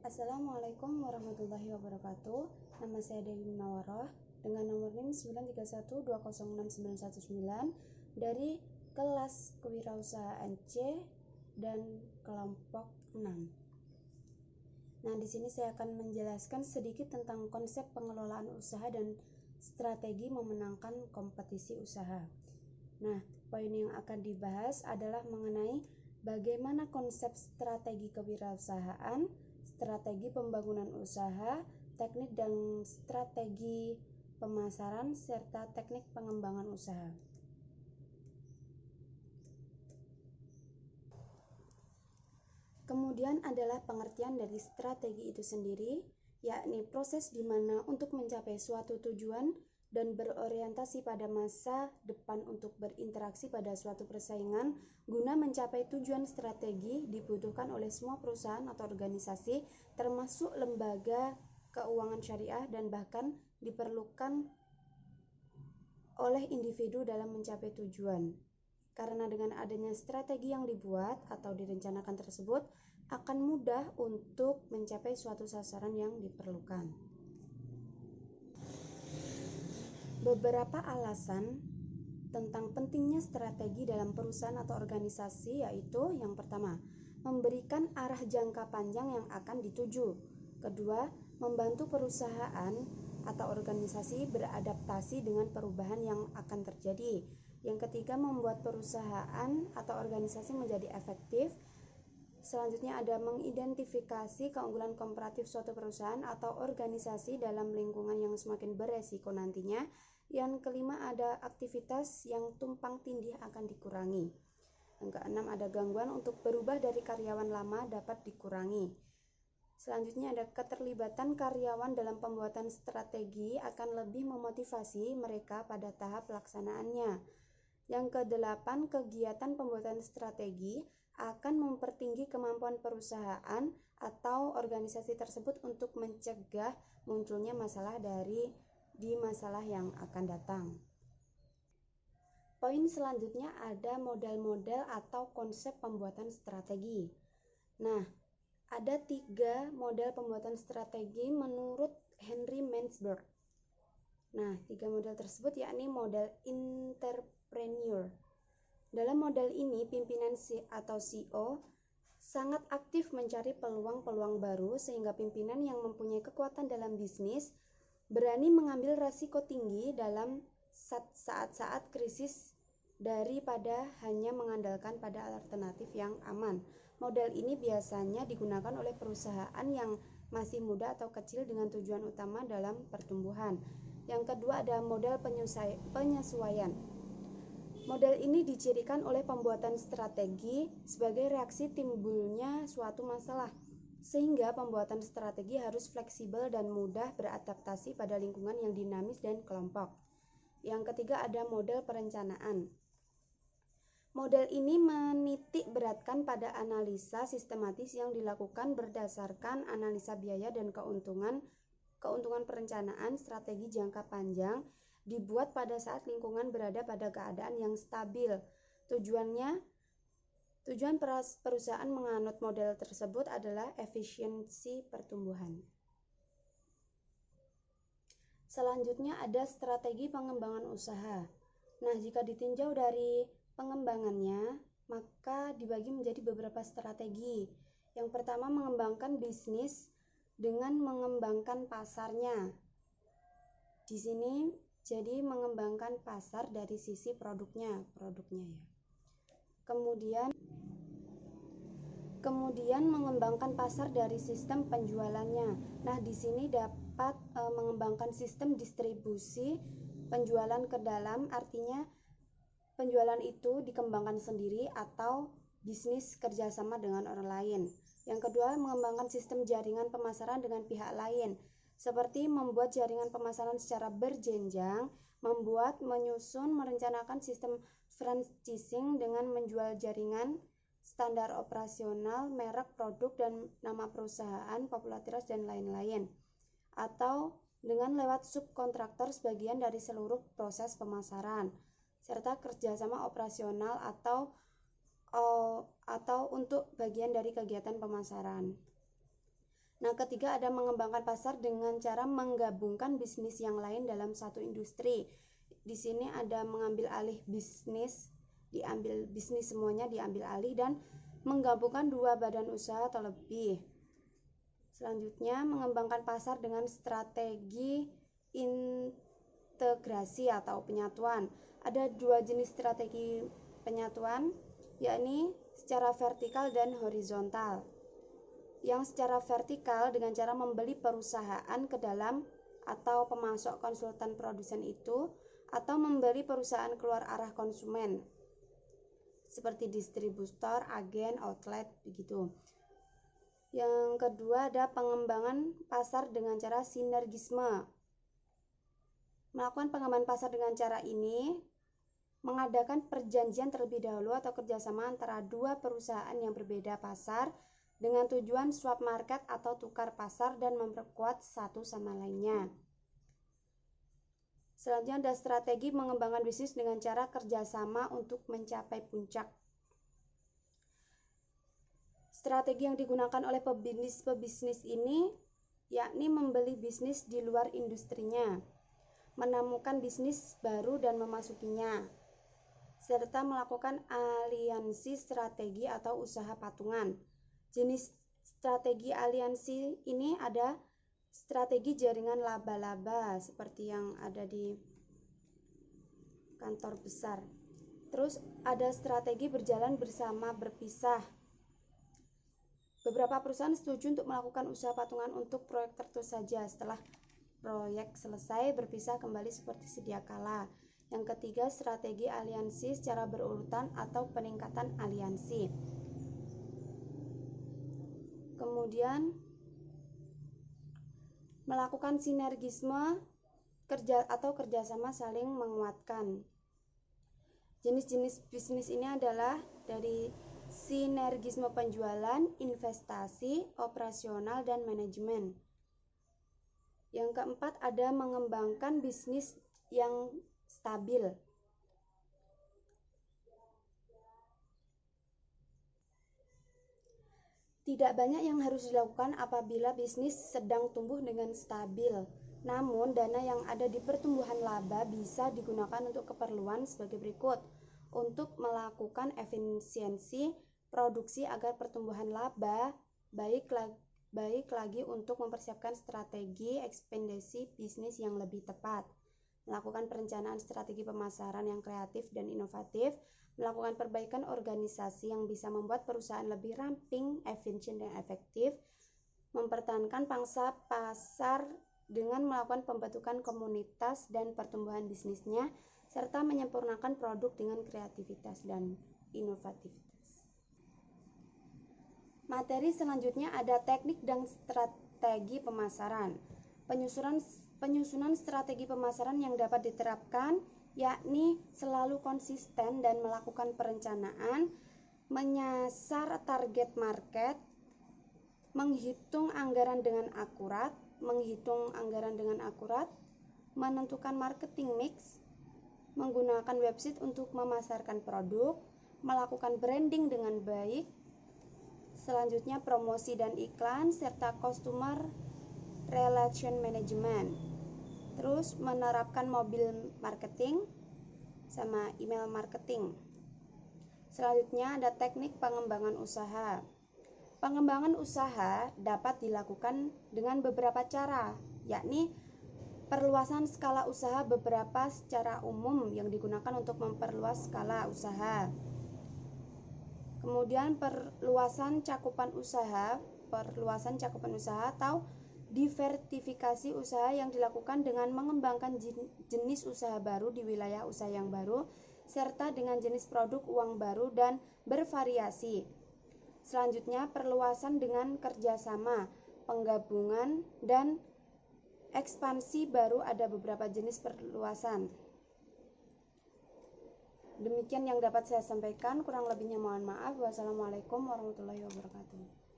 Assalamualaikum warahmatullahi wabarakatuh. Nama saya Dewi Munawaroh dengan nomor NIM 931206919 dari kelas Kewirausahaan C dan kelompok 6. Nah, di sini saya akan menjelaskan sedikit tentang konsep pengelolaan usaha dan strategi memenangkan kompetisi usaha. Nah, poin yang akan dibahas adalah mengenai bagaimana konsep strategi kewirausahaan, strategi pembangunan usaha, teknik dan strategi pemasaran, serta teknik pengembangan usaha. Kemudian adalah pengertian dari strategi itu sendiri, yakni proses di mana untuk mencapai suatu tujuan dan berorientasi pada masa depan untuk berinteraksi pada suatu persaingan guna mencapai tujuan strategi dibutuhkan oleh semua perusahaan atau organisasi termasuk lembaga keuangan syariah dan bahkan diperlukan oleh individu dalam mencapai tujuan. Karena dengan adanya strategi yang dibuat atau direncanakan tersebut akan mudah untuk mencapai suatu sasaran yang diperlukan. Beberapa alasan tentang pentingnya strategi dalam perusahaan atau organisasi yaitu yang pertama, memberikan arah jangka panjang yang akan dituju. Kedua, membantu perusahaan atau organisasi beradaptasi dengan perubahan yang akan terjadi. Yang ketiga, membuat perusahaan atau organisasi menjadi efektif. Selanjutnya ada mengidentifikasi keunggulan komparatif suatu perusahaan atau organisasi dalam lingkungan yang semakin beresiko nantinya. Yang kelima ada aktivitas yang tumpang tindih akan dikurangi. Yang keenam ada gangguan untuk berubah dari karyawan lama dapat dikurangi. Selanjutnya ada keterlibatan karyawan dalam pembuatan strategi akan lebih memotivasi mereka pada tahap pelaksanaannya. Yang kedelapan, kegiatan pembuatan strategi akan mempertinggi kemampuan perusahaan atau organisasi tersebut untuk mencegah munculnya masalah di masalah yang akan datang. Poin selanjutnya ada model-model atau konsep pembuatan strategi. Nah, ada 3 model pembuatan strategi menurut Henry Mansberg. Nah, 3 model tersebut yakni model entrepreneur. Dalam model ini, pimpinan atau CEO sangat aktif mencari peluang-peluang baru sehingga pimpinan yang mempunyai kekuatan dalam bisnis berani mengambil risiko tinggi dalam saat-saat krisis daripada hanya mengandalkan pada alternatif yang aman. Model ini biasanya digunakan oleh perusahaan yang masih muda atau kecil dengan tujuan utama dalam pertumbuhan. Yang kedua ada model penyesuaian. Model ini dicirikan oleh pembuatan strategi sebagai reaksi timbulnya suatu masalah, sehingga pembuatan strategi harus fleksibel dan mudah beradaptasi pada lingkungan yang dinamis dan kelompok. Yang ketiga ada model perencanaan. Model ini menitik beratkan pada analisa sistematis yang dilakukan berdasarkan analisa biaya dan keuntungan perencanaan strategi jangka panjang dibuat pada saat lingkungan berada pada keadaan yang stabil. Tujuan perusahaan menganut model tersebut adalah efisiensi pertumbuhan. Selanjutnya ada strategi pengembangan usaha. Nah, jika ditinjau dari pengembangannya, maka dibagi menjadi beberapa strategi. Yang pertama, mengembangkan bisnis dengan mengembangkan pasarnya. Di sini jadi mengembangkan pasar dari sisi produknya ya. Kemudian mengembangkan pasar dari sistem penjualannya. Nah, di sini dapat mengembangkan sistem distribusi penjualan ke dalam, artinya penjualan itu dikembangkan sendiri atau bisnis kerjasama dengan orang lain. Yang kedua, mengembangkan sistem jaringan pemasaran dengan pihak lain, seperti membuat jaringan pemasaran secara berjenjang, menyusun, merencanakan sistem franchising dengan menjual jaringan, standar operasional, merek produk dan nama perusahaan, popularitas dan lain-lain. Atau dengan lewat subkontraktor sebagian dari seluruh proses pemasaran, serta kerjasama operasional atau untuk bagian dari kegiatan pemasaran. Nah, ketiga ada mengembangkan pasar dengan cara menggabungkan bisnis yang lain dalam satu industri. Di sini ada mengambil alih bisnis, diambil bisnis semuanya diambil alih dan menggabungkan dua badan usaha atau lebih. Selanjutnya, mengembangkan pasar dengan strategi integrasi atau penyatuan. Ada dua jenis strategi penyatuan, yakni secara vertikal dan horizontal. Yang secara vertikal dengan cara membeli perusahaan ke dalam atau pemasok konsultan produsen itu, atau membeli perusahaan keluar arah konsumen seperti distributor, agen, outlet, begitu. Yang kedua ada pengembangan pasar dengan cara sinergisme. Melakukan pengembangan pasar dengan cara ini mengadakan perjanjian terlebih dahulu atau kerjasama antara dua perusahaan yang berbeda pasar dengan tujuan swap market atau tukar pasar dan memperkuat satu sama lainnya. Selanjutnya ada strategi mengembangkan bisnis dengan cara kerjasama untuk mencapai puncak. Strategi yang digunakan oleh pebisnis ini yakni membeli bisnis di luar industrinya, menemukan bisnis baru dan memasukinya, serta melakukan aliansi strategi atau usaha patungan. Jenis strategi aliansi ini ada strategi jaringan laba-laba seperti yang ada di kantor besar. Terus ada strategi berjalan bersama berpisah. Beberapa perusahaan setuju untuk melakukan usaha patungan untuk proyek tertentu saja. Setelah proyek selesai, berpisah kembali seperti sedia kala. Yang ketiga, strategi aliansi secara berurutan atau peningkatan aliansi. Kemudian melakukan sinergisme kerjasama saling menguatkan. Jenis-jenis bisnis ini adalah dari sinergisme penjualan, investasi, operasional, dan manajemen. Yang keempat ada mengembangkan bisnis yang stabil. Tidak banyak yang harus dilakukan apabila bisnis sedang tumbuh dengan stabil. Namun, dana yang ada di pertumbuhan laba bisa digunakan untuk keperluan sebagai berikut. Untuk melakukan efisiensi produksi agar pertumbuhan laba baik lagi untuk mempersiapkan strategi ekspansi bisnis yang lebih tepat. Melakukan perencanaan strategi pemasaran yang kreatif dan inovatif, melakukan perbaikan organisasi yang bisa membuat perusahaan lebih ramping, efisien, dan efektif, mempertahankan pangsa pasar dengan melakukan pembentukan komunitas dan pertumbuhan bisnisnya, serta menyempurnakan produk dengan kreativitas dan inovativitas. Materi selanjutnya ada teknik dan strategi pemasaran. Penyusunan strategi pemasaran yang dapat diterapkan yakni selalu konsisten dan melakukan perencanaan, menyasar target market, menghitung anggaran dengan akurat, menentukan marketing mix, menggunakan website untuk memasarkan produk, melakukan branding dengan baik, selanjutnya promosi dan iklan, serta customer relation management. Terus menerapkan mobile marketing sama email marketing. Selanjutnya ada teknik pengembangan usaha. Pengembangan usaha dapat dilakukan dengan beberapa cara, yakni perluasan skala usaha beberapa secara umum yang digunakan untuk memperluas skala usaha. Kemudian perluasan cakupan usaha atau diversifikasi usaha yang dilakukan dengan mengembangkan jenis usaha baru di wilayah usaha yang baru, serta dengan jenis produk uang baru dan bervariasi. Selanjutnya, perluasan dengan kerjasama, penggabungan, dan ekspansi baru ada beberapa jenis perluasan. Demikian yang dapat saya sampaikan, kurang lebihnya mohon maaf. Wassalamualaikum warahmatullahi wabarakatuh.